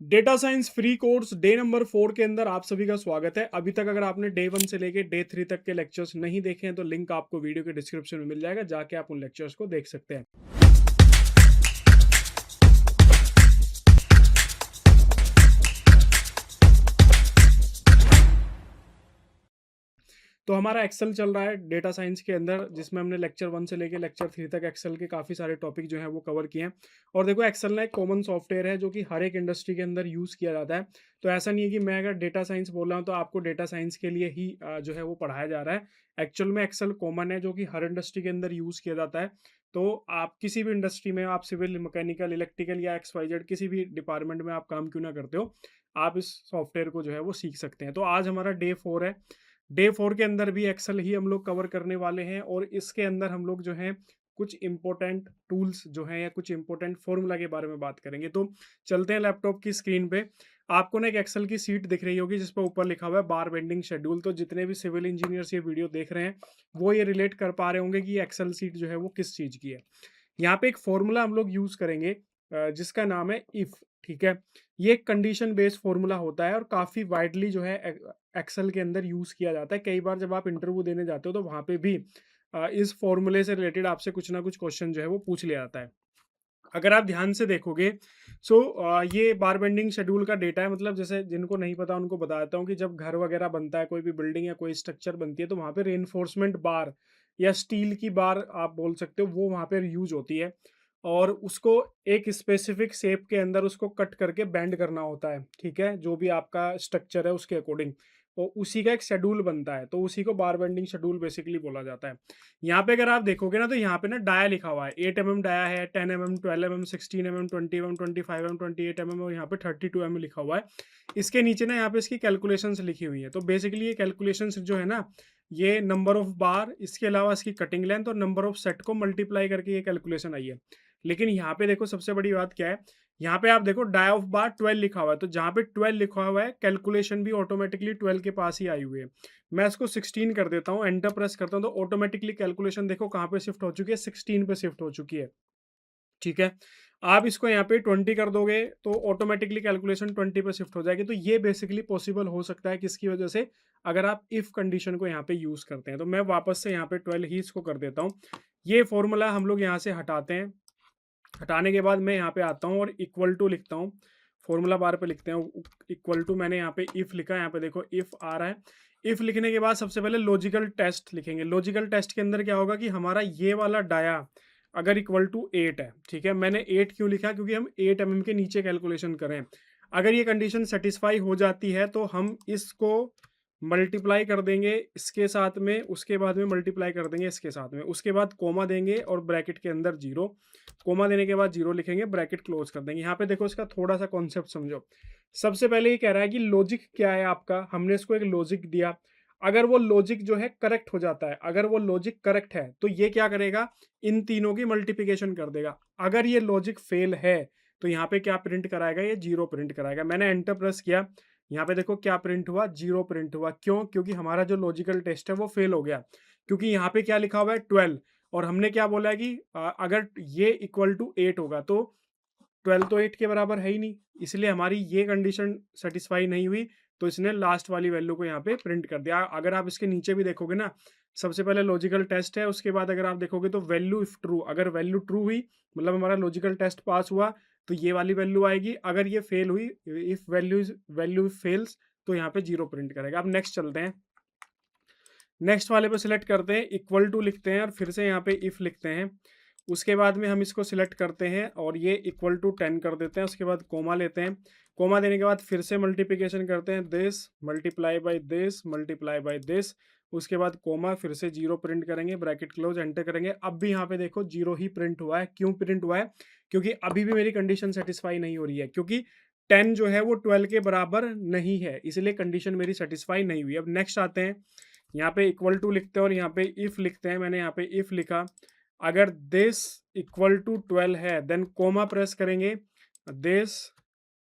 Data science free course day number 4 के अंदर आप सभी का स्वागत है। अभी तक अगर आपने डे 1 से लेके डे 3 तक के लेक्चर्स नहीं देखे हैं तो लिंक आपको वीडियो के डिस्क्रिप्शन में मिल जाएगा, जाके आप उन लेक्चर्स को देख सकते हैं। तो हमारा एक्सेल चल रहा है डेटा साइंस के अंदर, जिसमें हमने लेक्चर 1 से लेके लेक्चर 3 तक एक्सेल के काफ़ी सारे टॉपिक जो हैं वो कवर किए हैं। और देखो, एक्सेल ना एक कॉमन सॉफ्टवेयर है जो कि हर एक इंडस्ट्री के अंदर यूज़ किया जाता है। तो ऐसा नहीं है कि मैं अगर डेटा साइंस बोल रहा हूँ तो आपको डेटा साइंस के लिए ही जो है वो पढ़ाया जा रहा है। एक्चुअल में एक्सेल कॉमन है जो कि हर इंडस्ट्री के अंदर यूज़ किया जाता है। तो आप किसी भी इंडस्ट्री में, आप सिविल, मैकेनिकल, इलेक्ट्रिकल या XYZ किसी भी डिपार्टमेंट में आप काम क्यों ना करते हो, आप इस सॉफ्टवेयर को जो है वो सीख सकते हैं। तो आज हमारा डे 4 है। डे 4 के अंदर भी एक्सेल ही हम लोग कवर करने वाले हैं, और इसके अंदर हम लोग जो हैं कुछ इंपॉर्टेंट टूल्स जो हैं या कुछ इंपॉर्टेंट फॉर्मूला के बारे में बात करेंगे। तो चलते हैं लैपटॉप की स्क्रीन पे। आपको ना एक एक्सेल की सीट दिख रही होगी जिस पर ऊपर लिखा हुआ है बार बेंडिंग शेड्यूल। तो जितने भी सिविल इंजीनियर्स ये वीडियो देख रहे हैं वो ये रिलेट कर पा रहे होंगे कि ये एक्सेल सीट जो है वो किस चीज़ की है। यहाँ पे एक फॉर्मूला हम लोग यूज़ करेंगे जिसका नाम है इफ़। ठीक है, ये एक कंडीशन बेस्ड फॉर्मूला होता है और काफ़ी वाइडली जो है एक्सेल के अंदर यूज़ किया जाता है। कई बार जब आप इंटरव्यू देने जाते हो तो वहाँ पे भी इस फॉर्मूले से रिलेटेड आपसे कुछ ना कुछ क्वेश्चन जो है वो पूछ लिया जाता है। अगर आप ध्यान से देखोगे, सो ये बार बेंडिंग शेड्यूल का डेटा है। मतलब जैसे जिनको नहीं पता उनको बता देता हूँ कि जब घर वगैरह बनता है, कोई भी बिल्डिंग या कोई स्ट्रक्चर बनती है, तो वहाँ पे रेनफोर्समेंट बार या स्टील की बार आप बोल सकते हो, वो वहाँ पे यूज होती है। और उसको एक स्पेसिफिक शेप के अंदर उसको कट करके बेंड करना होता है। ठीक है, जो भी आपका स्ट्रक्चर है उसके अकॉर्डिंग, तो उसी का एक शेड्यूल बनता है। तो उसी को बार बेंडिंग शेड्यूल बेसिकली बोला जाता है। यहाँ पे अगर आप देखोगे ना, तो यहाँ पे ना डाया लिखा हुआ है। 8 mm डाया है, 10 mm, 12 mm, 16 mm, 20 mm, 25 mm, 28 mm, और यहाँ पे 32 mm लिखा हुआ है। इसके नीचे ना यहाँ पे इसकी कैलकुलेशंस लिखी हुई है। तो बेसिकली ये कैलकुलेशंस जो है ना, ये नंबर ऑफ बार, इसके अलावा इसकी कटिंग लेंथ और नंबर ऑफ सेट को मल्टीप्लाई करके ये कैलकुलेशन आई है। लेकिन यहाँ पे देखो, सबसे बड़ी बात क्या है, यहाँ पे आप देखो डाया ऑफ बार 12 लिखा हुआ है। तो जहाँ पे 12 लिखा हुआ है, कैलकुलेशन भी ऑटोमेटिकली 12 के पास ही आई हुई है। मैं इसको 16 कर देता हूँ, एंटर प्रेस करता हूँ, तो ऑटोमेटिकली कैलकुलेशन देखो कहाँ पे शिफ्ट हो चुकी है, 16 पे शिफ्ट हो चुकी है। ठीक है, आप इसको यहाँ पे 20 कर दोगे तो ऑटोमेटिकली कैलकुलेशन 20 पे शिफ्ट हो जाएगी। तो ये बेसिकली पॉसिबल हो सकता है किसकी वजह से, अगर आप इफ कंडीशन को यहाँ पे यूज करते हैं। तो मैं वापस से यहाँ पे 12 ही इसको कर देता हूँ। ये फॉर्मूला हम लोग यहाँ से हटाते हैं। हटाने के बाद मैं यहाँ पे आता हूँ और इक्वल टू लिखता हूँ। फॉर्मूला बार पे लिखते हैं इक्वल टू, मैंने यहाँ पे इफ लिखा है। यहाँ पे देखो इफ आ रहा है। इफ लिखने के बाद सबसे पहले लॉजिकल टेस्ट लिखेंगे। लॉजिकल टेस्ट के अंदर क्या होगा कि हमारा ये वाला डाया अगर इक्वल टू 8 है, ठीक है, मैंने 8 क्यों लिखा, क्योंकि हम 8 mm के नीचे कैलकुलेशन करें। अगर ये कंडीशन सेटिस्फाई हो जाती है तो हम इसको मल्टीप्लाई कर देंगे इसके साथ में, उसके बाद में मल्टीप्लाई कर देंगे इसके साथ में, उसके बाद कोमा देंगे और ब्रैकेट के अंदर जीरो। कोमा देने के बाद जीरो लिखेंगे, ब्रैकेट क्लोज कर देंगे। यहाँ पे देखो इसका थोड़ा सा कॉन्सेप्ट समझो। सबसे पहले ये कह रहा है कि लॉजिक क्या है आपका, हमने इसको एक लॉजिक दिया। अगर वो लॉजिक जो है करेक्ट हो जाता है, अगर वो लॉजिक करेक्ट है तो ये क्या करेगा, इन तीनों की मल्टीप्लिकेशन कर देगा। अगर ये लॉजिक फेल है तो यहाँ पे क्या प्रिंट कराएगा, ये जीरो प्रिंट कराएगा। मैंने एंटर प्रेस किया, यहाँ पे देखो क्या प्रिंट हुआ, जीरो प्रिंट हुआ। क्यों? क्योंकि हमारा जो लॉजिकल टेस्ट है वो फेल हो गया। क्योंकि यहाँ पे क्या लिखा हुआ है 12, और हमने क्या बोला है कि अगर ये इक्वल टू 8 होगा तो 12 तो 8 के बराबर है ही नहीं, इसलिए हमारी ये कंडीशन सेटिस्फाई नहीं हुई। तो इसने लास्ट वाली वैल्यू को यहाँ पे प्रिंट कर दिया। अगर आप इसके नीचे भी देखोगे ना, सबसे पहले लॉजिकल टेस्ट है, उसके बाद अगर आप देखोगे तो वैल्यू इफ ट्रू, अगर वैल्यू ट्रू हुई मतलब हमारा लॉजिकल टेस्ट पास हुआ तो ये वाली वैल्यू आएगी। अगर ये फेल हुई, इफ वैल्यू फेल्स, तो यहाँ पे जीरो प्रिंट करेगा। अब नेक्स्ट चलते हैं, नेक्स्ट वाले पे सिलेक्ट करते हैं, इक्वल टू लिखते हैं और फिर से यहाँ पे इफ लिखते हैं। उसके बाद में हम इसको सिलेक्ट करते हैं और ये इक्वल टू 10 कर देते हैं। उसके बाद कोमा लेते हैं, कोमा देने के बाद फिर से मल्टीप्लिकेशन करते हैं, this multiply by this multiply by this. उसके बाद कोमा, फिर से जीरो प्रिंट करेंगे, ब्रैकेट क्लोज, एंटर करेंगे। अब भी यहाँ पे देखो जीरो ही प्रिंट हुआ है। क्यों प्रिंट हुआ है? क्योंकि अभी भी मेरी कंडीशन सेटिस्फाई नहीं हो रही है, क्योंकि 10 जो है वो 12 के बराबर नहीं है, इसलिए कंडीशन मेरी सेटिस्फाई नहीं हुई। अब नेक्स्ट आते हैं, यहाँ पे इक्वल टू लिखते हैं और यहाँ पे इफ लिखते हैं। मैंने यहाँ पे इफ लिखा, अगर दिस इक्वल टू 12 है देन कोमा प्रेस करेंगे, this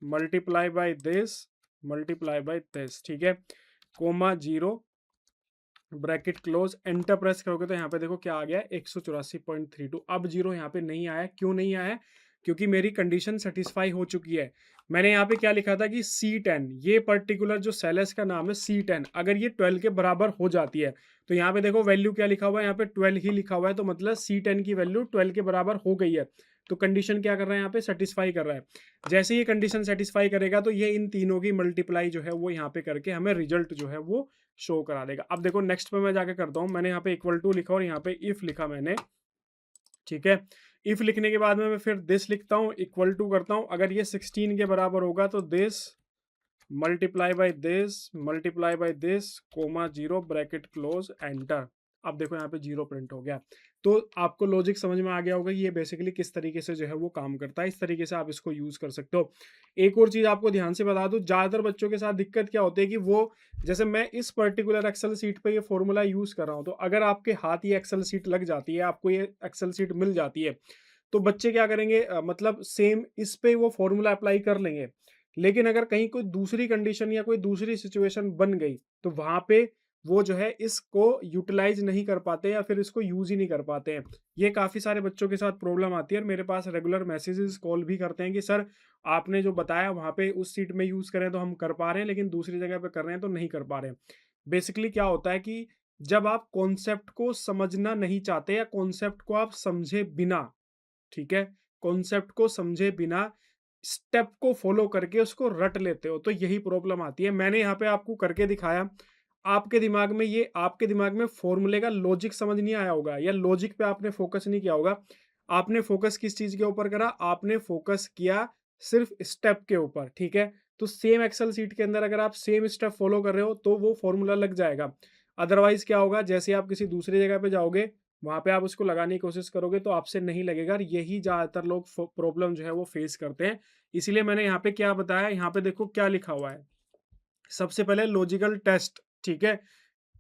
multiply by this multiply by this. ठीक है, comma zero, bracket close, enter press करोगे तो यहाँ पे देखो क्या आ गया, 184.32। अब जीरो यहाँ पे नहीं आया। क्यों नहीं आया? क्योंकि मेरी कंडीशन सेटिस्फाई हो चुकी है। मैंने यहाँ पे क्या लिखा था कि C10, ये पर्टिकुलर जो सेल है इसका नाम है C10, अगर ये 12 के बराबर हो जाती है, तो यहाँ पे देखो वैल्यू क्या लिखा हुआ है, यहाँ पे 12 ही लिखा हुआ है, तो मतलब C10 की वैल्यू 12 के बराबर हो गई है। तो कंडीशन क्या कर रहा है यहाँ पे, सेटिस्फाई कर रहा है। जैसे ये कंडीशन सेटिस्फाई करेगा तो ये इन तीनों की मल्टीप्लाई जो है वो यहाँ पे करके हमें रिजल्ट जो है वो शो करा देगा। अब देखो नेक्स्ट पे मैं जाके करता हूँ, मैंने यहाँ पे इक्वल टू लिखा और यहाँ पे इफ लिखा मैंने, ठीक है। इफ लिखने के बाद में मैं फिर दिस लिखता हूँ, इक्वल टू करता हूँ, अगर ये 16 के बराबर होगा तो this multiply by this comma 0 bracket close enter. अब देखो यहाँ पे 0 प्रिंट हो गया। तो आपको लॉजिक समझ में आ गया होगा कि ये बेसिकली किस तरीके से जो है वो काम करता है। इस तरीके से आप इसको यूज कर सकते हो। एक और चीज आपको ध्यान से बता दूं, ज्यादातर बच्चों के साथ दिक्कत क्या होती है कि वो, जैसे मैं इस पर्टिकुलर एक्सेल सीट पे ये फॉर्मूला यूज कर रहा हूँ, तो अगर आपके हाथ ये एक्सेल सीट लग जाती है, आपको ये एक्सेल सीट मिल जाती है, तो बच्चे क्या करेंगे, मतलब सेम इस पे वो फॉर्मूला अप्लाई कर लेंगे। लेकिन अगर कहीं कोई दूसरी कंडीशन या कोई दूसरी सिचुएशन बन गई, तो वहां पे वो जो है इसको यूटिलाइज नहीं कर पाते या फिर इसको यूज ही नहीं कर पाते हैं। ये काफी सारे बच्चों के साथ प्रॉब्लम आती है और मेरे पास रेगुलर मैसेजेस कॉल भी करते हैं कि सर आपने जो बताया वहां पे उस सीट में यूज करें तो हम कर पा रहे हैं, लेकिन दूसरी जगह पे कर रहे हैं तो नहीं कर पा रहे हैं। बेसिकली क्या होता है कि जब आप कॉन्सेप्ट को समझना नहीं चाहते या कॉन्सेप्ट को आप समझे बिना, ठीक है, कॉन्सेप्ट को समझे बिना स्टेप को फॉलो करके उसको रट लेते हो, तो यही प्रॉब्लम आती है। मैंने यहाँ पे आपको करके दिखाया, आपके दिमाग में फॉर्मूले का लॉजिक समझ नहीं आया होगा या लॉजिक पे आपने फोकस नहीं किया होगा। आपने फोकस किस चीज के ऊपर करा, आपने फोकस किया सिर्फ स्टेप के ऊपर, ठीक है। तो सेम एक्सेल सीट के अंदर अगर आप सेम स्टेप फॉलो कर रहे हो तो वो फॉर्मूला लग जाएगा। अदरवाइज क्या होगा, जैसे आप किसी दूसरी जगह पे जाओगे, वहां पे आप उसको लगाने की कोशिश करोगे तो आपसे नहीं लगेगा, और यही ज्यादातर लोग प्रॉब्लम जो है वो फेस करते हैं। इसीलिए मैंने यहाँ पे क्या बताया, यहाँ पे देखो क्या लिखा हुआ है। सबसे पहले लॉजिकल टेस्ट, ठीक है,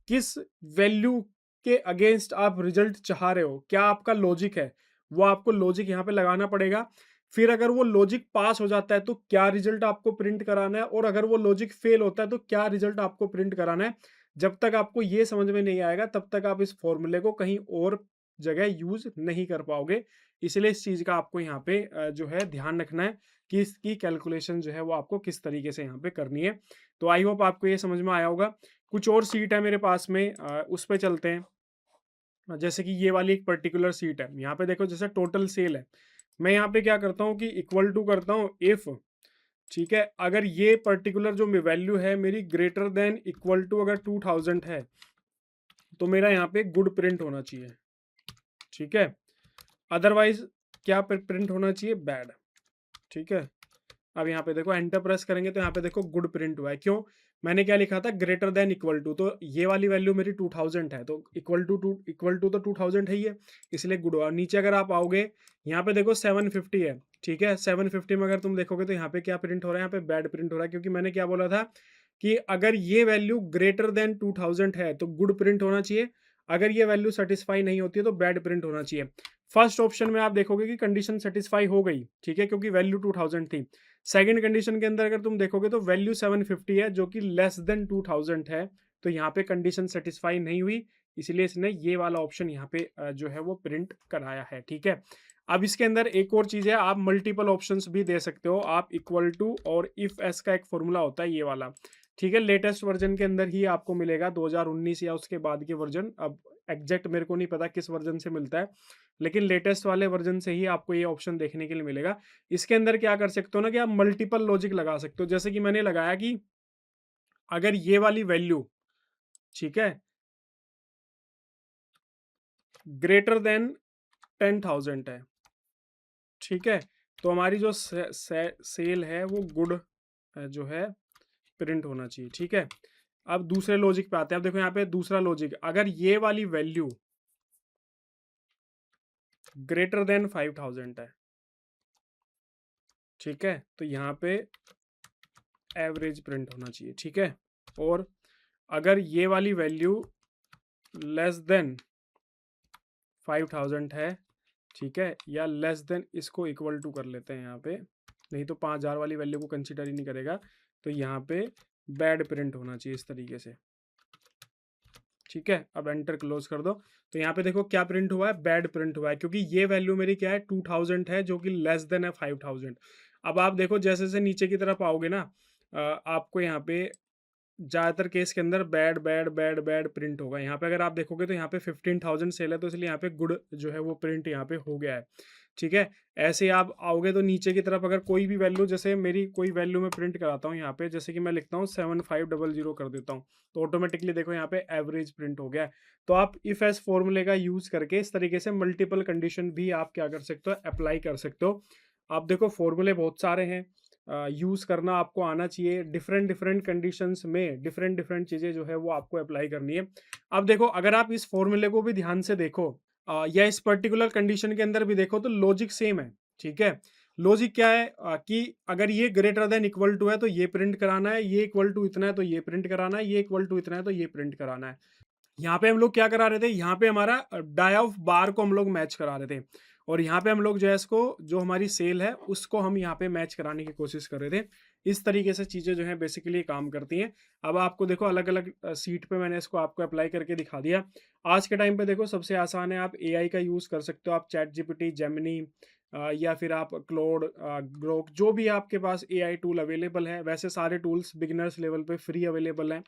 किस वैल्यू के अगेंस्ट आप रिजल्ट चाह रहे हो, क्या आपका लॉजिक है, वो आपको लॉजिक यहाँ पे लगाना पड़ेगा। फिर अगर वो लॉजिक पास हो जाता है तो क्या रिजल्ट आपको प्रिंट कराना है, और अगर वो लॉजिक फेल होता है तो क्या रिजल्ट आपको प्रिंट कराना है। जब तक आपको ये समझ में नहीं आएगा तब तक आप इस फॉर्मूले को कहीं और जगह यूज नहीं कर पाओगे। इसलिए इस चीज का आपको यहाँ पे जो है ध्यान रखना है कि इसकी कैलकुलेशन जो है वो आपको किस तरीके से यहाँ पे करनी है। तो आई होप आपको ये समझ में आया होगा। कुछ और सीट है मेरे पास में, उस पे चलते हैं। जैसे कि ये वाली एक पर्टिकुलर सीट है, यहाँ पे देखो जैसे टोटल सेल है, मैं यहाँ पे क्या करता हूँ कि इक्वल टू करता हूँ इफ, ठीक है, अगर ये पर्टिकुलर जो वैल्यू है मेरी ग्रेटर देन इक्वल टू अगर 2000 है, तो मेरा यहाँ पे गुड प्रिंट होना चाहिए, ठीक है। अदरवाइज क्या प्रिंट होना चाहिए, बैड, ठीक है। अब यहाँ पे देखो एंटर प्रेस करेंगे तो यहाँ पे देखो गुड प्रिंट हुआ है, क्यों, मैंने क्या लिखा था, ग्रेटर देन इक्वल टू, तो ये वाली वैल्यू मेरी 2000 है, तो इक्वल टू तो 2000 है ही है, इसलिए गुड हुआ। नीचे अगर आप आओगे यहाँ पे देखो 750 है, ठीक है, 750 में अगर तुम देखोगे तो यहाँ पे क्या प्रिंट हो रहा है, यहाँ पे बैड प्रिंट हो रहा है, क्योंकि मैंने क्या बोला था कि अगर ये वैल्यू ग्रेटर देन 2000 है तो गुड प्रिंट होना चाहिए, अगर ये वैल्यू सेटिस्फाई नहीं होती है तो बैड प्रिंट होना चाहिए। फर्स्ट ऑप्शन में आप देखोगे कि कंडीशन सेटिस्फाई हो गई, ठीक है, क्योंकि वैल्यू 2000 थी। सेकंड कंडीशन के अंदर अगर तुम देखोगे तो वैल्यू 750 है जो कि लेस देन 2000 है, तो यहाँ पे कंडीशन सेटिस्फाई नहीं हुई, इसलिए इसने ये वाला ऑप्शन यहाँ पे जो है वो प्रिंट कराया है, ठीक है। अब इसके अंदर एक और चीज है, आप मल्टीपल ऑप्शंस भी दे सकते हो, आप इक्वल टू और इफ एस का एक फॉर्मूला होता है ये वाला, ठीक है, लेटेस्ट वर्जन के अंदर ही आपको मिलेगा, 2019 या उसके बाद के वर्जन, अब एग्जैक्ट मेरे को नहीं पता किस वर्जन से मिलता है, लेकिन लेटेस्ट वाले वर्जन से ही आपको ये ऑप्शन देखने के लिए मिलेगा। इसके अंदर क्या कर सकते हो ना कि आप मल्टीपल लॉजिक लगा सकते हो, जैसे कि मैंने लगाया कि अगर ये वाली वैल्यू, ठीक है, ग्रेटर देन 10,000 है, ठीक है, तो हमारी जो सेल है वो गुड जो है प्रिंट होना चाहिए, ठीक है। अब दूसरे लॉजिक पे आते हैं। अब देखो यहाँ पे दूसरा लॉजिक, अगर ये वाली वैल्यू ग्रेटर देन 5000 है, ठीक है, तो यहाँ पे एवरेज प्रिंट होना चाहिए, ठीक है। और अगर ये वाली वैल्यू लेस देन 5000 है, ठीक है, या लेस देन, इसको इक्वल टू कर लेते हैं यहाँ पे, नहीं तो 5000 वाली वैल्यू को कंसीडर ही नहीं करेगा, तो यहाँ पे बैड प्रिंट होना चाहिए इस तरीके से, ठीक है। अब एंटर क्लोज कर दो, तो यहाँ पे देखो क्या प्रिंट हुआ है, बैड प्रिंट हुआ है, क्योंकि ये वैल्यू मेरी क्या है, 2000 है जो कि लेस देन है 5000। अब आप देखो जैसे-जैसे नीचे की तरफ आओगे ना, आपको यहाँ पे ज़्यादातर केस के अंदर bad, bad, bad, bad print होगा। यहाँ पे अगर आप देखोगे तो यहाँ पे 15,000 सेल है, तो इसलिए यहाँ पे गुड जो है वो प्रिंट यहाँ पे हो गया है। ठीक है? ऐसे ही आप आओगे तो नीचे की तरफ अगर कोई भी वैल्यू, जैसे मेरी कोई वैल्यू मैं प्रिंट कराता हूँ यहाँ पे, जैसे कि मैं लिखता हूँ 7500 कर देता हूँ, तो ऑटोमेटिकली देखो यहाँ पे एवरेज प्रिंट हो गया है। तो आप इफ एल्स फॉर्मूले का यूज़ करके इस तरीके से मल्टीपल कंडीशन भी आप क्या कर सकते हो, अप्लाई कर सकते हो। आप देखो फॉर्मूले बहुत सारे हैं, यूज़ करना आपको आना चाहिए। डिफरेंट डिफरेंट कंडीशंस में डिफरेंट डिफरेंट चीज़ें जो है वो आपको अप्लाई करनी है। अब देखो अगर आप इस फॉर्मूले को भी ध्यान से देखो, या इस पर्टिकुलर कंडीशन के अंदर भी देखो, तो लॉजिक सेम है। ठीक है? लॉजिक क्या है, कि अगर ये ग्रेटर देन इक्वल टू है तो ये प्रिंट कराना है, ये इक्वल टू इतना है तो ये प्रिंट कराना है, ये इक्वल टू इतना है तो ये प्रिंट कराना है। यहाँ पे हम लोग क्या करा रहे थे, यहाँ पे हमारा डाई ऑफ बार को हम लोग मैच करा रहे थे, और यहाँ पे हम लोग जो है इसको, जो हमारी सेल है उसको हम यहाँ पे मैच कराने की कोशिश कर रहे थे। इस तरीके से चीज़ें जो है बेसिकली काम करती हैं। अब आपको देखो अलग अलग सीट पे मैंने इसको आपको अप्लाई करके दिखा दिया। आज के टाइम पे देखो सबसे आसान है, आप एआई का यूज़ कर सकते हो, आप चैट जीपीटी, जेमिनी, या फिर आप क्लोड, ग्रोक, जो भी आपके पास एआई टूल अवेलेबल है, वैसे सारे टूल्स बिगिनर्स लेवल पे फ्री अवेलेबल हैं,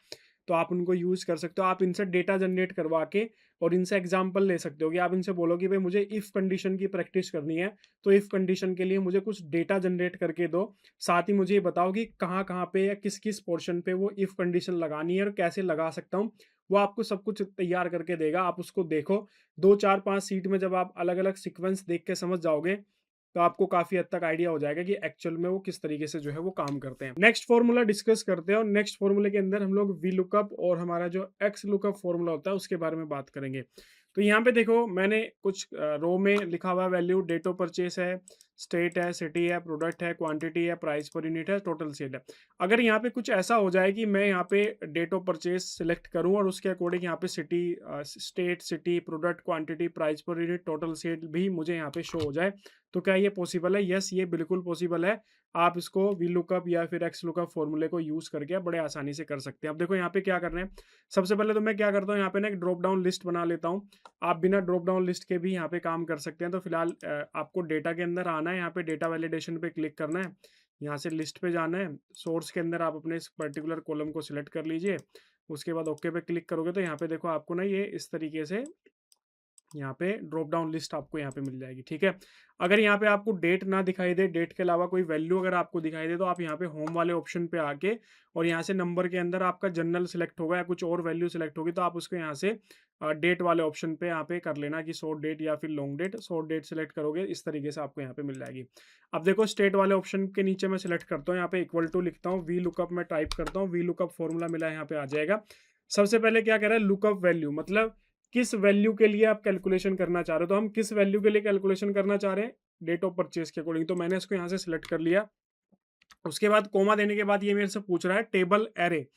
तो आप उनको यूज़ कर सकते हो। आप इनसे डेटा जनरेट करवा के और इनसे एग्जांपल ले सकते हो, कि आप इनसे बोलो कि भाई मुझे इफ़ कंडीशन की प्रैक्टिस करनी है, तो इफ़ कंडीशन के लिए मुझे कुछ डेटा जनरेट करके दो। साथ ही मुझे ये बताओ कि कहाँ-कहाँ पे या किस-किस पोर्शन पे वो इफ़ कंडीशन लगानी है और कैसे लगा सकता हूँ। वो आपको सब कुछ तैयार करके देगा, आप उसको देखो। 2, 4, 5 सीट में जब आप अलग-अलग सीक्वेंस देख के समझ जाओगे, तो आपको काफ़ी हद तक आइडिया हो जाएगा कि एक्चुअल में वो किस तरीके से जो है वो काम करते हैं। नेक्स्ट फ़ॉर्मूला डिस्कस करते हैं, और नेक्स्ट फ़ॉर्मूले के अंदर हम लोग वी लुकअप और हमारा जो एक्स लुकअप फ़ॉर्मूला होता है उसके बारे में बात करेंगे। तो यहाँ पे देखो मैंने कुछ रो में लिखा हुआ वैल्यू, डेट ऑफ परचेस है, स्टेट है, सिटी है, प्रोडक्ट है, क्वांटिटी है, प्राइस पर यूनिट है, टोटल सेल है। अगर यहाँ पे कुछ ऐसा हो जाए कि मैं यहाँ पे डेट ऑफ परचेस सिलेक्ट करूँ और उसके अकॉर्डिंग यहाँ पे city, state, city, product, quantity, price per unit, total sale भी मुझे यहाँ पे शो हो जाए, तो क्या ये पॉसिबल है? यस, ये बिल्कुल पॉसिबल है। आप इसको वी लुकअप या फिर एक्स लुकअप फॉर्मूले को यूज़ करके आप बड़े आसानी से कर सकते हैं। अब देखो यहाँ पे क्या कर रहे हैं, सबसे पहले तो मैं क्या करता हूँ, यहाँ पे ना एक ड्रॉप डाउन लिस्ट बना लेता हूँ। आप बिना ड्रॉप डाउन लिस्ट के भी यहाँ पे काम कर सकते हैं। तो फिलहाल आपको डेटा के अंदर आना है, यहाँ पे डेटा वैलिडेशन पे क्लिक करना है, यहाँ से लिस्ट पे जाना है, सोर्स के अंदर आप अपने इस पर्टिकुलर कॉलम को सिलेक्ट कर लीजिए। उसके बाद ओके पे क्लिक करोगे तो यहाँ पे देखो आपको ना ये इस तरीके से यहाँ पे ड्रॉप डाउन लिस्ट आपको यहाँ पे मिल जाएगी। ठीक है? अगर यहाँ पे आपको डेट ना दिखाई दे, डेट के अलावा कोई वैल्यू अगर आपको दिखाई दे, तो आप यहाँ पे होम वाले ऑप्शन पे आके और यहाँ से नंबर के अंदर आपका जनरल सिलेक्ट होगा या कुछ और वैल्यू सिलेक्ट होगी, तो आप उसको यहाँ से डेट वाले ऑप्शन पे यहाँ पे कर लेना कि शॉर्ट डेट या फिर long date. Short date select करोगे, इस तरीके से आपको यहाँ पे मिल जाएगी। अब देखो स्टेट वाले ऑप्शन के नीचे मैं सिलेक्ट करता हूँ, यहाँ पे इक्वल टू लिखता हूँ, वी लुकअप में टाइप करता हूँ, वी लुकअप फॉर्मूला मिला है, यहाँ पे आ जाएगा। सबसे पहले क्या कह रहा है, लुकअप वैल्यू, मतलब किस वैल्यू के लिए आप कैलकुलेशन करना चाह रहे हो। तो हम किस वैल्यू के लिए कैलकुलेशन करना चाह रहे हैं, डेट ऑफ परचेज के अकॉर्डिंग, तो मैंने इसको यहाँ से सिलेक्ट कर लिया। उसके बाद कोमा देने के बाद ये मेरे से पूछ रहा है टेबल एरे,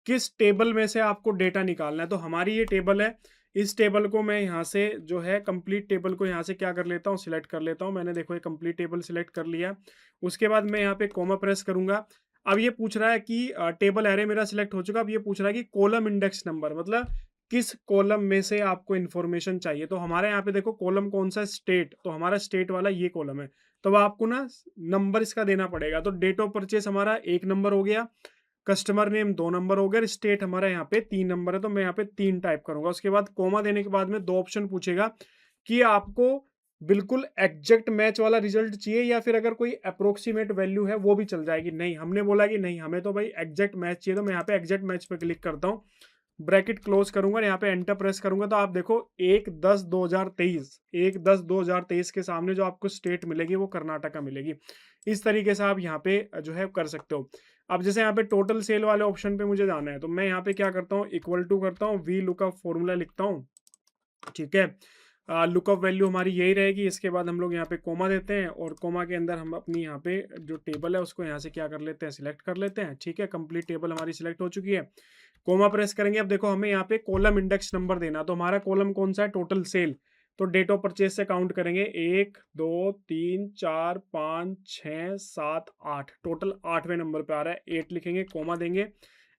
किस टेबल में से आपको डेटा निकालना है। तो हमारी ये टेबल है, इस टेबल को मैं यहाँ से जो है कंप्लीट टेबल को यहाँ से क्या कर लेता हूँ, सिलेक्ट कर लेता हूँ। मैंने देखो ये कंप्लीट टेबल सिलेक्ट कर लिया। उसके बाद मैं यहाँ पे कोमा प्रेस करूंगा। अब ये पूछ रहा है कि टेबल एरे मेरा सिलेक्ट हो चुका। अब ये पूछ रहा है कि कॉलम इंडेक्स नंबर, मतलब किस कॉलम में से आपको इन्फॉर्मेशन चाहिए। तो हमारे यहाँ पे देखो कॉलम कौन सा है, स्टेट, तो हमारा स्टेट वाला ये कॉलम है। तो अब आपको ना नंबर इसका देना पड़ेगा। तो डेट ऑफ परचेस हमारा 1 नंबर हो गया, कस्टमर नेम 2 नंबर हो गया, स्टेट हमारा यहाँ पे 3 नंबर है, तो मैं यहाँ पे 3 टाइप करूंगा। उसके बाद कोमा देने के बाद में 2 ऑप्शन पूछेगा कि आपको बिल्कुल एग्जैक्ट मैच वाला रिजल्ट चाहिए या फिर अगर कोई अप्रोक्सीमेट वैल्यू है वो भी चल जाएगी। नहीं, हमने बोला कि नहीं, हमें तो भाई एग्जैक्ट मैच चाहिए। तो मैं यहाँ पे एग्जैक्ट मैच पे क्लिक करता हूँ, ब्रैकेट क्लोज करूंगा और यहाँ पे एंटर प्रेस करूंगा। तो आप देखो 1/10/2023 के सामने जो आपको स्टेट मिलेगी वो कर्नाटका मिलेगी। इस तरीके से आप यहाँ पे जो है कर सकते हो। अब जैसे यहाँ पे टोटल सेल वाले ऑप्शन पे मुझे जाना है, तो मैं यहाँ पे क्या करता हूँ, इक्वल टू करता हूँ, वी लुकअप फॉर्मूला लिखता हूँ। ठीक है? लुकअप वैल्यू हमारी यही रहेगी। इसके बाद हम लोग यहाँ पे कोमा देते हैं और कोमा के अंदर हम अपनी यहाँ पे जो टेबल है उसको यहाँ से क्या कर लेते हैं, सिलेक्ट कर लेते हैं। ठीक है? कंप्लीट टेबल हमारी सिलेक्ट हो चुकी है। कोमा प्रेस करेंगे। अब देखो हमें यहाँ पे कॉलम इंडेक्स नंबर देना, तो हमारा कॉलम कौन सा है, टोटल सेल। तो डेट ऑफ परचेज से काउंट करेंगे, 1 2 3 4 5 6 7 8, टोटल 8वें नंबर पे आ रहा है। 8 लिखेंगे, कोमा देंगे,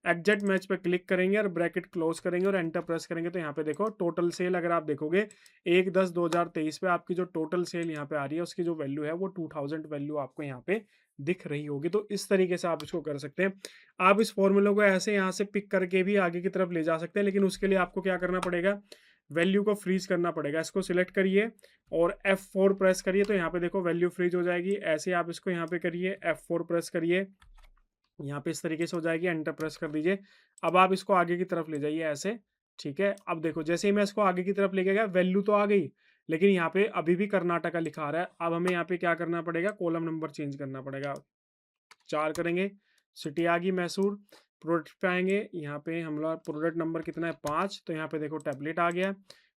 एग्जैक्ट मैच पे क्लिक करेंगे और ब्रैकेट क्लोज करेंगे और एंटर प्रेस करेंगे। तो यहाँ पे देखो टोटल सेल अगर आप देखोगे 1/10/2023 पे आपकी जो टोटल सेल यहाँ पे आ रही है उसकी जो वैल्यू है वो 2000 वैल्यू आपको यहाँ पे दिख रही होगी। तो इस तरीके से आप इसको कर सकते हैं। आप इस फ़ॉर्मूले को ऐसे यहाँ से पिक करके भी आगे की तरफ ले जा सकते हैं, लेकिन उसके लिए आपको क्या करना पड़ेगा, वैल्यू को फ्रीज़ करना पड़ेगा। इसको सिलेक्ट करिए और F4 प्रेस करिए, तो यहाँ पे देखो वैल्यू फ्रीज़ हो जाएगी। ऐसे आप इसको यहाँ पे करिए, F4 प्रेस करिए, यहाँ पे इस तरीके से हो जाएगी, एंटर प्रेस कर दीजिए। अब आप इसको आगे की तरफ ले जाइए ऐसे, ठीक है। अब देखो जैसे ही मैं इसको आगे की तरफ लेके गया, वैल्यू तो आ गई, लेकिन यहाँ पे अभी भी कर्नाटका लिखा आ रहा है। अब हमें यहाँ पे क्या करना पड़ेगा, कॉलम नंबर चेंज करना पड़ेगा। 4 करेंगे, सिटी आ गई मैसूर। प्रोडक्ट पे आएंगे, यहाँ पे हमारा प्रोडक्ट नंबर कितना है, 5, तो यहाँ पे देखो टैबलेट आ गया।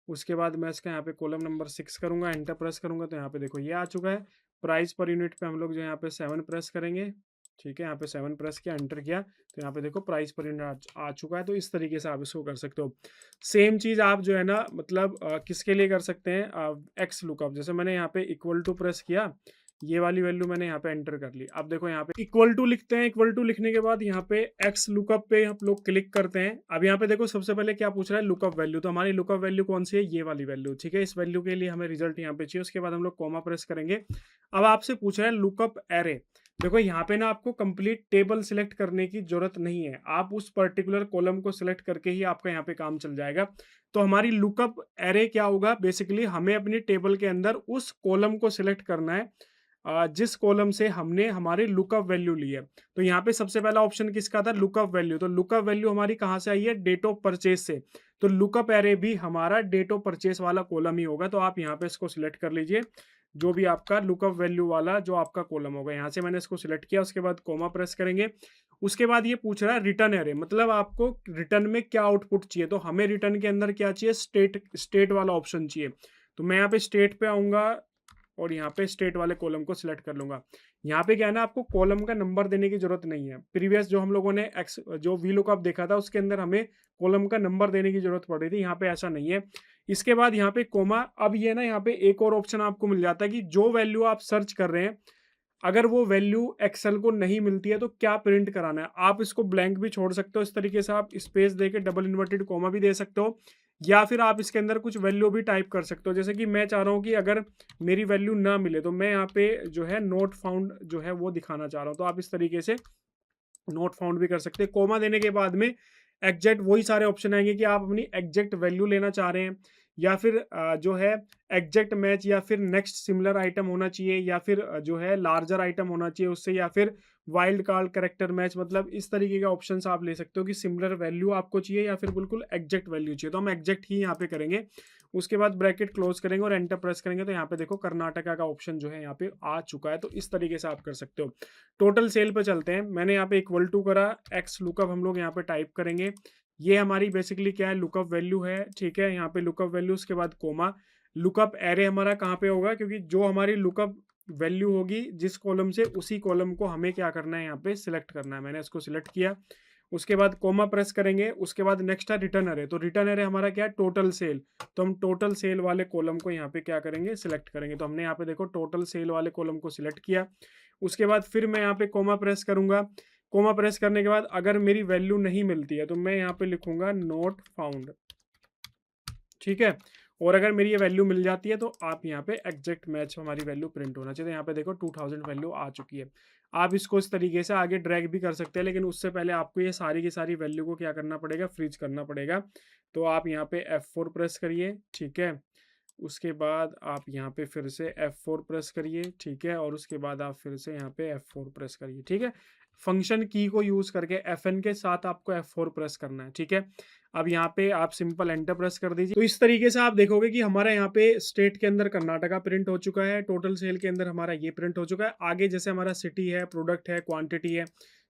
उसके बाद मैं इसका यहाँ पे कॉलम नंबर 6 करूँगा, एंटर प्रेस करूँगा, तो यहाँ पे देखो ये आ चुका है। प्राइस पर यूनिट पे हम लोग जो यहाँ पे 7 प्रेस करेंगे, ठीक है। यहाँ पे 7 प्रेस किया, एंटर किया, तो यहाँ पे देखो प्राइस पर यूनिट आ चुका है। तो इस तरीके से आप इसको कर सकते हो। सेम चीज़ आप जो है ना, मतलब किसके लिए कर सकते हैं, एक्स लुकअप। जैसे मैंने यहाँ पे इक्वल टू प्रेस किया, ये वाली वैल्यू मैंने यहाँ पे एंटर कर ली। अब देखो यहाँ पे इक्वल टू लिखते हैं, इक्वल टू लिखने के बाद यहाँ पे एक्स लुकअप पे हम लोग क्लिक करते हैं। अब यहाँ पे देखो सबसे पहले क्या पूछ रहा है, लुकअप वैल्यू। तो हमारी लुकअप वैल्यू कौन सी है, ये वाली वैल्यू, ठीक है। इस वैल्यू के लिए हमें रिजल्ट यहाँ पे चाहिए। उसके बाद हम लोग कॉमा प्रेस करेंगे। अब आपसे पूछ रहा है लुकअप एरे। देखो यहाँ पे ना आपको कंप्लीट टेबल सिलेक्ट करने की जरूरत नहीं है, आप उस पर्टिकुलर कॉलम को सिलेक्ट करके ही आपका यहाँ पे काम चल जाएगा। तो हमारी लुकअप एरे क्या होगा, बेसिकली हमें अपनी टेबल के अंदर उस कॉलम को सिलेक्ट करना है जिस कॉलम से हमने हमारे लुकअप वैल्यू ली है। तो यहाँ पे सबसे पहला ऑप्शन किसका था, लुकअप वैल्यू। तो लुकअप वैल्यू हमारी कहाँ से आई है, डेट ऑफ परचेज से। तो लुकअप एरे भी हमारा डेट ऑफ परचेज वाला कॉलम ही होगा। तो आप यहाँ पे इसको सिलेक्ट कर लीजिए, जो भी आपका लुकअप वैल्यू वाला जो आपका कॉलम होगा। यहाँ से मैंने इसको सिलेक्ट किया, उसके बाद कोमा प्रेस करेंगे। उसके बाद ये पूछ रहा है रिटर्न एरे, मतलब आपको रिटर्न में क्या आउटपुट चाहिए। तो हमें रिटर्न के अंदर क्या चाहिए, स्टेट वाला ऑप्शन चाहिए। तो मैं यहाँ पे स्टेट पे आऊंगा और यहाँ पे स्टेट वाले कॉलम को सिलेक्ट कर लूंगा। यहाँ पे क्या है ना, आपको कॉलम का नंबर देने की जरूरत नहीं है। प्रीवियस जो हम लोगों ने एक्स जो वी लुकअप देखा था, उसके अंदर हमें कॉलम का नंबर देने की जरूरत पड़ रही थी, यहाँ पे ऐसा नहीं है। इसके बाद यहाँ पे कोमा, अब ये ना यहाँ पे एक और ऑप्शन आपको मिल जाता है कि जो वैल्यू आप सर्च कर रहे हैं, अगर वो वैल्यू एक्सेल को नहीं मिलती है तो क्या प्रिंट कराना है। आप इसको ब्लैंक भी छोड़ सकते हो, इस तरीके से आप स्पेस देके डबल इन्वर्टेड कोमा भी दे सकते हो, या फिर आप इसके अंदर कुछ वैल्यू भी टाइप कर सकते हो। जैसे कि मैं चाह रहा हूँ कि अगर मेरी वैल्यू ना मिले तो मैं यहाँ पे जो है नोट फाउंड जो है वो दिखाना चाह रहा हूँ। तो आप इस तरीके से नोट फाउंड भी कर सकते हैं। कोमा देने के बाद में एग्जैक्ट वही सारे ऑप्शन आएंगे कि आप अपनी एग्जैक्ट वैल्यू लेना चाह रहे हैं, या फिर जो है एग्जैक्ट मैच, या फिर नेक्स्ट सिमिलर आइटम होना चाहिए, या फिर जो है लार्जर आइटम होना चाहिए उससे, या फिर वाइल्ड कार्ड करेक्टर मैच। मतलब इस तरीके के ऑप्शंस आप ले सकते हो कि सिमिलर वैल्यू आपको चाहिए या फिर बिल्कुल एग्जैक्ट वैल्यू चाहिए। तो हम एग्जैक्ट ही यहाँ पे करेंगे। उसके बाद ब्रैकेट क्लोज करेंगे और एंटर प्रेस करेंगे, तो यहाँ पे देखो कर्नाटका का ऑप्शन जो है यहाँ पे आ चुका है। तो इस तरीके से आप कर सकते हो। टोटल सेल पे चलते हैं। मैंने यहाँ पे इक्वल टू करा, एक्स लुकअप हम लोग यहाँ पे टाइप करेंगे। ये हमारी बेसिकली क्या है, लुकअप वैल्यू है, ठीक है। यहाँ पे लुकअप वैल्यू, उसके बाद कोमा। लुकअप एरे हमारा कहाँ पे होगा, क्योंकि जो हमारी लुकअप वैल्यू होगी जिस कॉलम से, उसी कॉलम को हमें क्या करना है, यहाँ पे सिलेक्ट करना है। मैंने इसको सिलेक्ट किया, उसके बाद कोमा प्रेस करेंगे। उसके बाद नेक्स्ट है रिटर्न एरे। तो रिटर्न एरे हमारा क्या है, टोटल सेल। तो हम टोटल सेल वाले कॉलम को यहाँ पे क्या करेंगे, सिलेक्ट करेंगे। तो हमने यहाँ पे देखो टोटल सेल वाले कॉलम को सिलेक्ट किया। उसके बाद फिर मैं यहाँ पे कोमा प्रेस करूंगा। कोमा प्रेस करने के बाद अगर मेरी वैल्यू नहीं मिलती है तो मैं यहाँ पे लिखूंगा नोट फाउंड, ठीक है। और अगर मेरी ये वैल्यू मिल जाती है तो आप यहाँ पे एग्जैक्ट मैच हमारी वैल्यू प्रिंट होना चाहिए। तो यहाँ पे देखो 2000 वैल्यू आ चुकी है। आप इसको इस तरीके से आगे ड्रैग भी कर सकते हैं, लेकिन उससे पहले आपको ये सारी की सारी वैल्यू को क्या करना पड़ेगा, फ्रीज करना पड़ेगा। तो आप यहाँ पे F4 प्रेस करिए, ठीक है। उसके बाद आप यहाँ पे फिर से F4 प्रेस करिए, ठीक है। और उसके बाद आप फिर से यहाँ पे F4 प्रेस करिए, ठीक है। फंक्शन की को यूज करके FN के साथ आपको F4 प्रेस करना है, ठीक है। अब यहाँ पे आप सिंपल एंटर प्रेस कर दीजिए। तो इस तरीके से आप देखोगे कि हमारा यहाँ पे स्टेट के अंदर कर्नाटका प्रिंट हो चुका है, टोटल सेल के अंदर हमारा ये प्रिंट हो चुका है। आगे जैसे हमारा सिटी है, प्रोडक्ट है, क्वांटिटी है,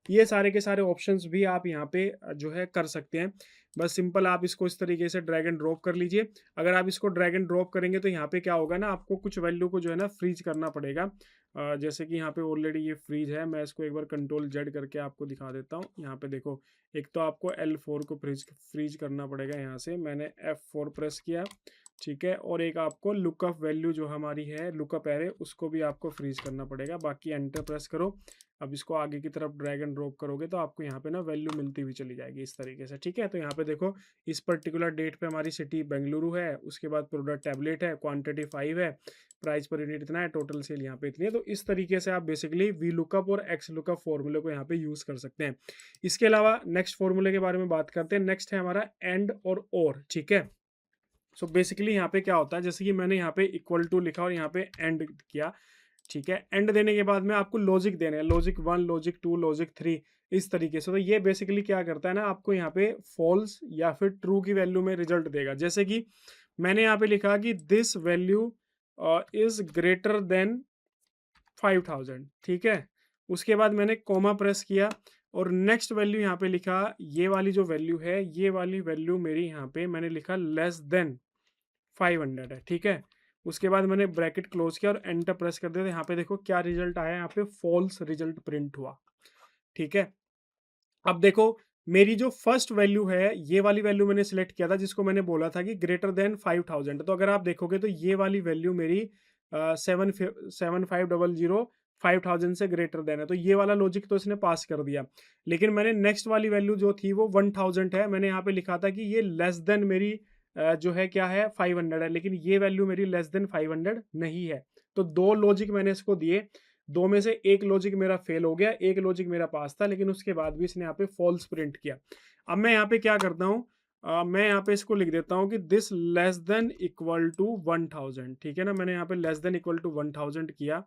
ये सारे के सारे ऑप्शंस भी आप यहाँ पे जो है कर सकते हैं। बस सिंपल आप इसको इस तरीके से ड्रैग एंड ड्रॉप कर लीजिए। अगर आप इसको ड्रैग एंड ड्रॉप करेंगे तो यहाँ पे क्या होगा ना, आपको कुछ वैल्यू को जो है ना फ्रीज करना पड़ेगा। जैसे कि यहाँ पे ऑलरेडी ये फ्रीज है, मैं इसको एक बार कंट्रोल जेड करके आपको दिखा देता हूँ। यहाँ पे देखो, एक तो आपको L4 को फ्रीज करना पड़ेगा। यहाँ से मैंने F4 प्रेस किया, ठीक है। और एक आपको लुकअप वैल्यू जो हमारी है, लुकअप एरे, उसको भी आपको फ्रीज करना पड़ेगा। बाकी एंटर प्रेस करो, अब इसको आगे की तरफ ड्रैग एंड ड्रॉप करोगे तो आपको यहाँ पे ना वैल्यू मिलती हुई चली जाएगी इस तरीके से, ठीक है। तो यहाँ पे देखो इस पर्टिकुलर डेट पे हमारी सिटी बेंगलुरु है, उसके बाद प्रोडक्ट टैबलेट है, क्वांटिटी 5 है, प्राइस पर यूनिट इतना है, टोटल सेल यहाँ पे इतनी है। तो इस तरीके से आप बेसिकली वी लुकअप और एक्स लुकअप फॉर्मूले को यहाँ पे यूज कर सकते हैं। इसके अलावा नेक्स्ट फॉर्मूले के बारे में बात करते हैं। नेक्स्ट है हमारा एंड और, ठीक है। सो बेसिकली यहाँ पे क्या होता है, जैसे कि मैंने यहाँ पे इक्वल टू लिखा और यहाँ पे एंड किया, ठीक है। एंड देने के बाद में आपको लॉजिक देना है, लॉजिक 1, लॉजिक 2, लॉजिक 3, इस तरीके से। तो ये बेसिकली क्या करता है ना, आपको यहाँ पे फॉल्स या फिर ट्रू की वैल्यू में रिजल्ट देगा। जैसे कि मैंने यहाँ पे लिखा कि this value is greater than 5000, ठीक है। उसके बाद मैंने कॉमा प्रेस किया और नेक्स्ट वैल्यू यहाँ पे लिखा, ये वाली जो वैल्यू है, ये वाली वैल्यू मेरी यहाँ पे मैंने लिखा लेस देन 500 है, ठीक है। उसके बाद मैंने ब्रैकेट क्लोज किया और एंटर प्रेस कर दिया। तो यहाँ पे देखो क्या रिजल्ट आया, यहाँ पे फॉल्स रिजल्ट प्रिंट हुआ, ठीक है। अब देखो मेरी जो फर्स्ट वैल्यू है, ये वाली वैल्यू मैंने सिलेक्ट किया था जिसको मैंने बोला था कि ग्रेटर देन 5000। तो अगर आप देखोगे तो ये वाली वैल्यू मेरी 7500 5000 से ग्रेटर देन है। तो ये वाला लॉजिक तो इसने पास कर दिया, लेकिन मैंने नेक्स्ट वाली वैल्यू जो थी वो 1000 है। मैंने यहाँ पे लिखा था कि ये लेस देन मेरी जो है क्या है 500 है, लेकिन ये वैल्यू मेरी लेस देन 500 नहीं है। तो दो लॉजिक मैंने इसको दिए, दो में से एक लॉजिक मेरा फेल हो गया, एक लॉजिक मेरा पास था, लेकिन उसके बाद भी इसने यहाँ पे फॉल्स प्रिंट किया। अब मैं यहाँ पे क्या करता हूँ, मैं यहाँ पे इसको लिख देता हूँ कि this less than equal to 1000, ठीक है ना। मैंने यहाँ पे लेस देन इक्वल टू 1000 किया,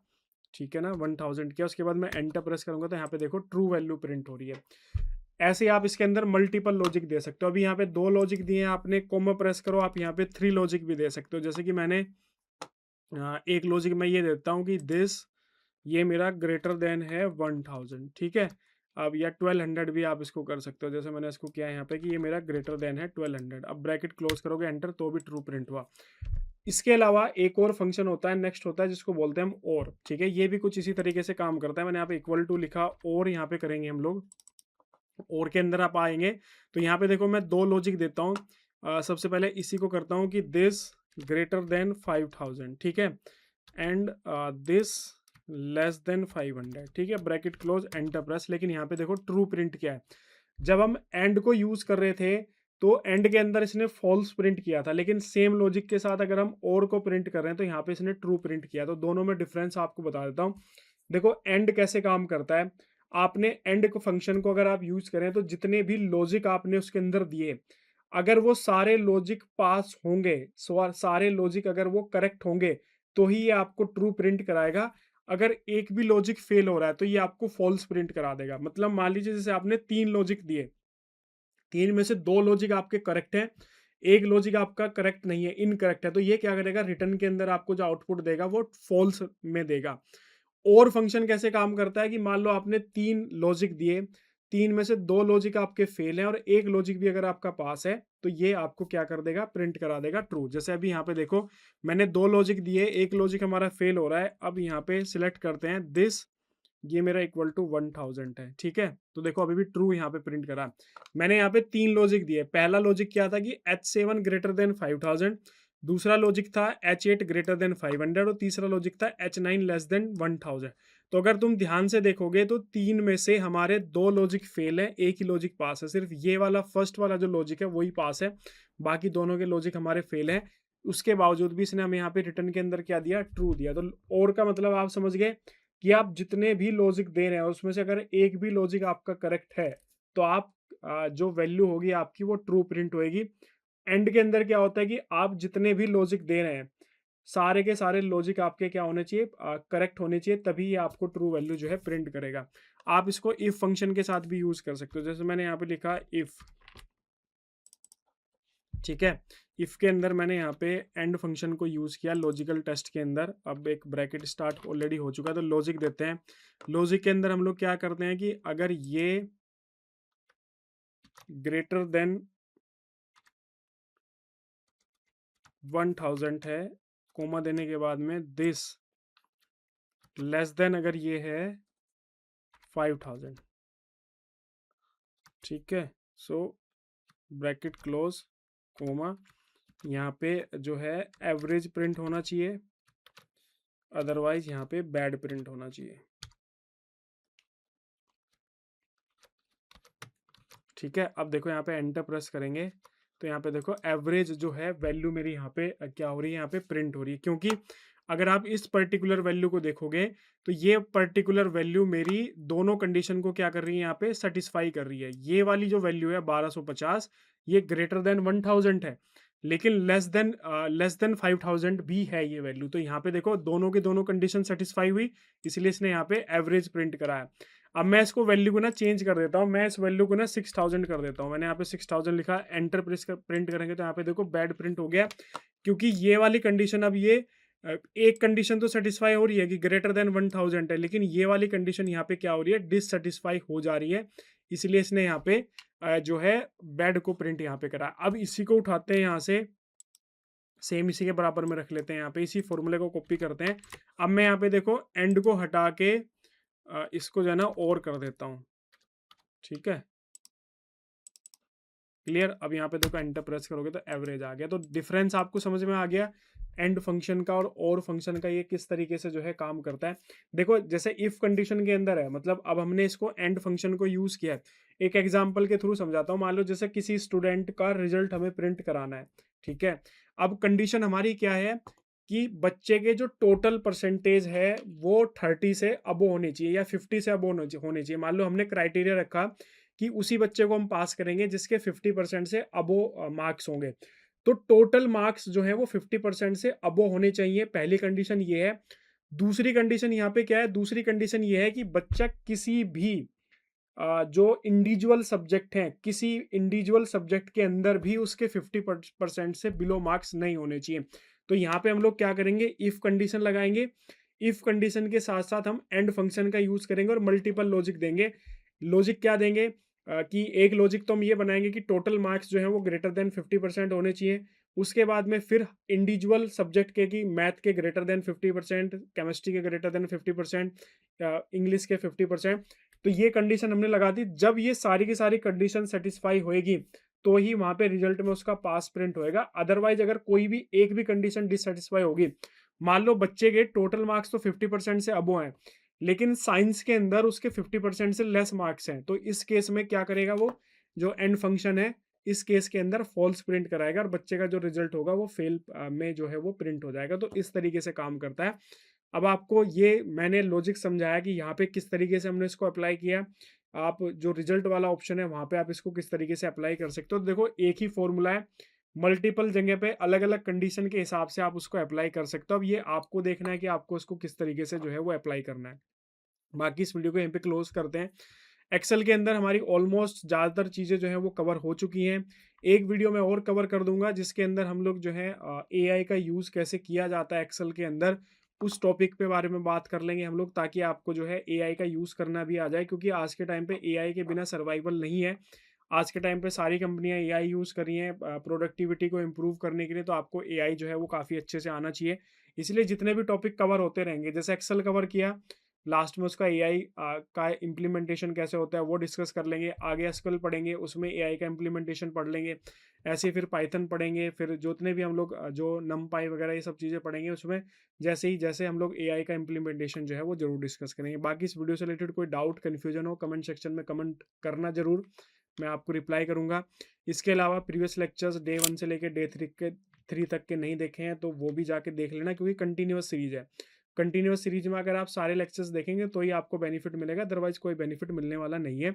ठीक है ना, 1000 किया। उसके बाद मैं एंटर प्रेस करूंगा तो यहाँ पे देखो ट्रू वैल्यू प्रिंट हो रही है। ऐसे आप इसके अंदर मल्टीपल लॉजिक दे सकते हो। अभी यहाँ पे दो लॉजिक दिए हैं आपने, कॉमा प्रेस करो, आप यहाँ पे 3 लॉजिक भी दे सकते हो। जैसे कि मैंने एक लॉजिक मैं ये देता हूँ कि दिस, ये मेरा ग्रेटर देन है 1000, ठीक है। अब या 1200 भी आप इसको कर सकते हो, जैसे मैंने इसको किया है यहाँ पे कि ये मेरा ग्रेटर देन है 1200। अब ब्रैकेट क्लोज करोगे एंटर तो भी ट्रू प्रिंट हुआ। इसके अलावा एक और फंक्शन होता है, नेक्स्ट होता है जिसको बोलते हैं हम और, ठीक है। ये भी कुछ इसी तरीके से काम करता है। मैंने यहाँ पे इक्वल टू लिखा और यहाँ पे करेंगे हम लोग, और के अंदर आप आएंगे तो यहाँ पे देखो मैं दो लॉजिक देता हूँ। सबसे पहले इसी को करता हूँ कि दिस ग्रेटर देन 5000, ठीक है, एंड दिस लेस देन 500, ठीक है। Bracket close enter press. लेकिन यहाँ पे देखो ट्रू प्रिंट क्या है, जब हम एंड को यूज कर रहे थे तो एंड के अंदर इसने फॉल्स प्रिंट किया था, लेकिन सेम लॉजिक के साथ अगर हम और को प्रिंट कर रहे हैं तो यहाँ पे इसने ट्रू प्रिंट किया। तो दोनों में डिफरेंस आपको बता देता हूँ। देखो एंड कैसे काम करता है, आपने एंड को फंक्शन को अगर आप यूज करें तो जितने भी लॉजिक आपने उसके अंदर दिए, अगर वो सारे लॉजिक पास होंगे, सारे लॉजिक अगर वो करेक्ट होंगे तो ही ये आपको ट्रू प्रिंट कराएगा। अगर एक भी लॉजिक फेल हो रहा है तो ये आपको फॉल्स प्रिंट करा देगा। मतलब मान लीजिए जैसे आपने 3 लॉजिक दिए, 3 में से 2 लॉजिक आपके करेक्ट है, एक लॉजिक आपका करेक्ट नहीं है, इनकरेक्ट है, तो ये क्या करेगा, रिटर्न के अंदर आपको जो आउटपुट देगा वो फॉल्स में देगा। और फंक्शन कैसे काम करता है कि मान लो आपने 3 लॉजिक दिए, 3 में से 2 लॉजिक आपके फेल हैं और एक लॉजिक भी अगर आपका पास है तो ये आपको क्या कर देगा, प्रिंट करा देगा ट्रू। जैसे अभी यहाँ पे देखो मैंने 2 लॉजिक दिए, एक लॉजिक हमारा फेल हो रहा है। अब यहाँ पे सिलेक्ट करते हैं दिस, ये मेरा इक्वल टू 1000 है, ठीक है। तो देखो अभी भी ट्रू यहाँ पे प्रिंट करा। मैंने यहाँ पे 3 लॉजिक दिए। पहला लॉजिक क्या था कि H7 ग्रेटर देन 5000, दूसरा लॉजिक था H8 ग्रेटर देन 500 और तीसरा लॉजिक था H9 लेस देन 1000। तो अगर तुम ध्यान से देखोगे तो 3 में से हमारे 2 लॉजिक फेल है, एक ही लॉजिक पास है। सिर्फ ये वाला फर्स्ट वाला जो लॉजिक है वही पास है, बाकी दोनों के लॉजिक हमारे फेल है। उसके बावजूद भी इसने हमें यहाँ पे रिटर्न के अंदर क्या दिया, ट्रू दिया। तो और का मतलब आप समझ गए कि आप जितने भी लॉजिक दे रहे हैं उसमें से अगर एक भी लॉजिक आपका करेक्ट है तो आप जो वैल्यू होगी आपकी वो ट्रू प्रिंट होएगी। एंड के अंदर क्या होता है कि आप जितने भी लॉजिक दे रहे हैं सारे के सारे लॉजिक आपके क्या होने चाहिए, करेक्ट होने चाहिए, तभी ये आपको ट्रू वैल्यू जो है प्रिंट करेगा। आप इसको इफ फंक्शन के साथ भी यूज कर सकते हो, जैसे मैंने यहाँ पे लिखा इफ, ठीक है। इफ के अंदर मैंने यहाँ पे एंड फंक्शन को यूज किया लॉजिकल टेस्ट के अंदर। अब एक ब्रैकेट स्टार्ट ऑलरेडी हो चुका है तो लॉजिक देते हैं। लॉजिक के अंदर हम लोग क्या करते हैं कि अगर ये ग्रेटर देन 1000 है, कोमा देने के बाद में दिस लेस देन अगर ये है 5000, ठीक है। सो ब्रैकेट क्लोज कोमा, यहाँ पे जो है एवरेज प्रिंट होना चाहिए, अदरवाइज यहाँ पे बैड प्रिंट होना चाहिए। ठीक है, अब देखो यहाँ पे एंटर प्रेस करेंगे तो यहाँ पे देखो एवरेज जो है वैल्यू मेरी यहाँ पे क्या हो रही है, यहाँ पे प्रिंट हो रही है, क्योंकि अगर आप इस पर्टिकुलर वैल्यू को देखोगे तो ये पर्टिकुलर वैल्यू मेरी दोनों कंडीशन को क्या कर रही है, यहाँ पे सेटिस्फाई कर रही है। ये वाली जो वैल्यू है 1250, ये ग्रेटर देन 1000 है, लेकिन लेस देन 5000 भी है ये वैल्यू। तो यहाँ पे देखो दोनों के दोनों कंडीशन सेटिस्फाई हुई, इसलिए इसने यहाँ पे एवरेज प्रिंट कराया। अब मैं इसको वैल्यू को ना चेंज कर देता हूँ, मैं इस वैल्यू को ना 6000 कर देता हूँ। मैंने यहाँ पे 6000 लिखा, एंटर प्रेस कर प्रिंट करेंगे तो यहाँ पे देखो बैड प्रिंट हो गया, क्योंकि ये वाली कंडीशन अब ये एक कंडीशन तो सेटिस्फाई हो रही है कि ग्रेटर देन 1000 है, लेकिन ये वाली कंडीशन यहाँ पे क्या हो रही है, डिससेटिस्फाई हो जा रही है, इसलिए इसने यहाँ पे जो है बैड को प्रिंट यहाँ पे करा। अब इसी को उठाते हैं यहाँ से, सेम इसी के बराबर में रख लेते हैं, यहाँ पे इसी फॉर्मूले को कॉपी करते हैं। अब मैं यहाँ पे देखो एंड को हटा के इसको जो है ना और कर देता हूँ, ठीक है, क्लियर। अब यहाँ पे देखो एंटर प्रेस करोगे तो एवरेज आ गया। तो डिफरेंस आपको समझ में आ गया एंड फंक्शन का और फंक्शन का, ये किस तरीके से जो है काम करता है। देखो जैसे इफ कंडीशन के अंदर है, मतलब अब हमने इसको एंड फंक्शन को यूज किया है। एक एग्जांपल के थ्रू समझाता हूँ। मान लो जैसे किसी स्टूडेंट का रिजल्ट हमें प्रिंट कराना है, ठीक है। अब कंडीशन हमारी क्या है कि बच्चे के जो टोटल परसेंटेज है वो 30 से अबो होनी चाहिए या 50 से अबो होने चाहिए। मान लो हमने क्राइटेरिया रखा कि उसी बच्चे को हम पास करेंगे जिसके 50% से अबो मार्क्स होंगे। तो टोटल मार्क्स जो है वो 50% से अबो होने चाहिए, पहली कंडीशन ये है। दूसरी कंडीशन यहाँ पे क्या है, दूसरी कंडीशन ये है कि बच्चा किसी भी जो इंडिविजुअल सब्जेक्ट हैं, किसी इंडिविजुअल सब्जेक्ट के अंदर भी उसके 50% से बिलो मार्क्स नहीं होने चाहिए। तो यहाँ पे हम लोग क्या करेंगे, इफ कंडीशन लगाएंगे। इफ कंडीशन के साथ साथ हम एंड फंक्शन का यूज करेंगे और मल्टीपल लॉजिक देंगे। लॉजिक क्या देंगे कि एक लॉजिक तो हम ये बनाएंगे कि टोटल मार्क्स जो है वो ग्रेटर देन 50% होने चाहिए। उसके बाद में फिर इंडिविजुअल सब्जेक्ट के, कि मैथ के ग्रेटर देन 50%, केमिस्ट्री के ग्रेटर देन 50%, इंग्लिश के 50%। तो ये कंडीशन हमने लगा दी। जब ये सारी की सारी कंडीशन सेटिस्फाई होएगी तो ही वहां पे रिजल्ट में उसका पास प्रिंट होएगा। अदरवाइज अगर कोई भी एक भी कंडीशन डिससेटिस्फाई होगी, मान लो बच्चे के टोटल मार्क्स तो 50% से अबो हैं, लेकिन साइंस के अंदर उसके 50% से लेस मार्क्स हैं, तो इस केस में क्या करेगा, वो जो एंड फंक्शन है इस केस के अंदर फॉल्स प्रिंट कराएगा और बच्चे का जो रिजल्ट होगा वो फेल में जो है वो प्रिंट हो जाएगा। तो इस तरीके से काम करता है। अब आपको ये मैंने लॉजिक समझाया कि यहाँ पे किस तरीके से हमने इसको अप्लाई किया। आप जो रिजल्ट वाला ऑप्शन है वहां पे आप इसको किस तरीके से अप्लाई कर सकते हो। तो देखो एक ही फॉर्मूला है, मल्टीपल जगह पे अलग अलग कंडीशन के हिसाब से आप उसको अप्लाई कर सकते हो। अब ये आपको देखना है कि आपको इसको किस तरीके से जो है वो अप्लाई करना है। बाकी इस वीडियो को यहीं पे क्लोज करते हैं। एक्सेल के अंदर हमारी ऑलमोस्ट ज़्यादातर चीज़ें जो है वो कवर हो चुकी हैं। एक वीडियो में और कवर कर दूंगा जिसके अंदर हम लोग जो है एआई का यूज़ कैसे किया जाता है एक्सेल के अंदर, उस टॉपिक पे बारे में बात कर लेंगे हम लोग, ताकि आपको जो है एआई का यूज़ करना भी आ जाए। क्योंकि आज के टाइम पे एआई के बिना सर्वाइवल नहीं है। आज के टाइम पे सारी कंपनियां एआई यूज़ कर रही हैं प्रोडक्टिविटी को इम्प्रूव करने के लिए, तो आपको एआई जो है वो काफ़ी अच्छे से आना चाहिए। इसलिए जितने भी टॉपिक कवर होते रहेंगे, जैसे एक्सेल कवर किया, लास्ट में उसका एआई का इम्प्लीमेंटेशन कैसे होता है वो डिस्कस कर लेंगे। आगे एसक्यूएल पढ़ेंगे, उसमें एआई का इम्प्लीमेंटेशन पढ़ लेंगे। ऐसे फिर पाइथन पढ़ेंगे, फिर जितने भी हम लोग जो नमपाई वगैरह ये सब चीज़ें पढ़ेंगे उसमें जैसे हम लोग एआई का इम्प्लीमेंटेशन जो है वो जरूर डिस्कस करेंगे। बाकी इस वीडियो से रिलेटेड कोई डाउट कन्फ्यूजन हो, कमेंट सेक्शन में कमेंट करना जरूर, मैं आपको रिप्लाई करूंगा। इसके अलावा प्रीवियस लेक्चर्स डे 1 से लेकर डे 3 तक के नहीं देखे हैं तो वो भी जाके देख लेना, क्योंकि कंटिन्यूअस सीरीज है। कंटिन्यूअस सीरीज में अगर आप सारे लेक्चर्स देखेंगे तो ही आपको बेनिफिट मिलेगा, अदरवाइज कोई बेनिफिट मिलने वाला नहीं है।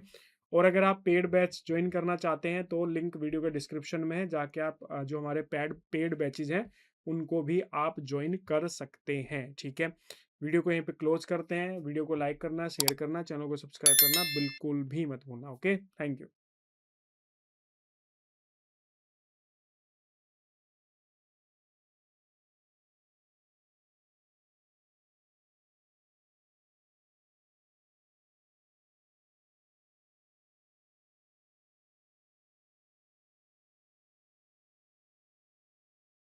और अगर आप पेड बैच ज्वाइन करना चाहते हैं तो लिंक वीडियो के डिस्क्रिप्शन में है, जाके आप जो हमारे पेड बैचेज हैं उनको भी आप ज्वाइन कर सकते हैं। ठीक है, वीडियो को यहीं पे क्लोज करते हैं। वीडियो को लाइक करना, शेयर करना, चैनल को सब्सक्राइब करना बिल्कुल भी मत भूलना। Okay, thank you.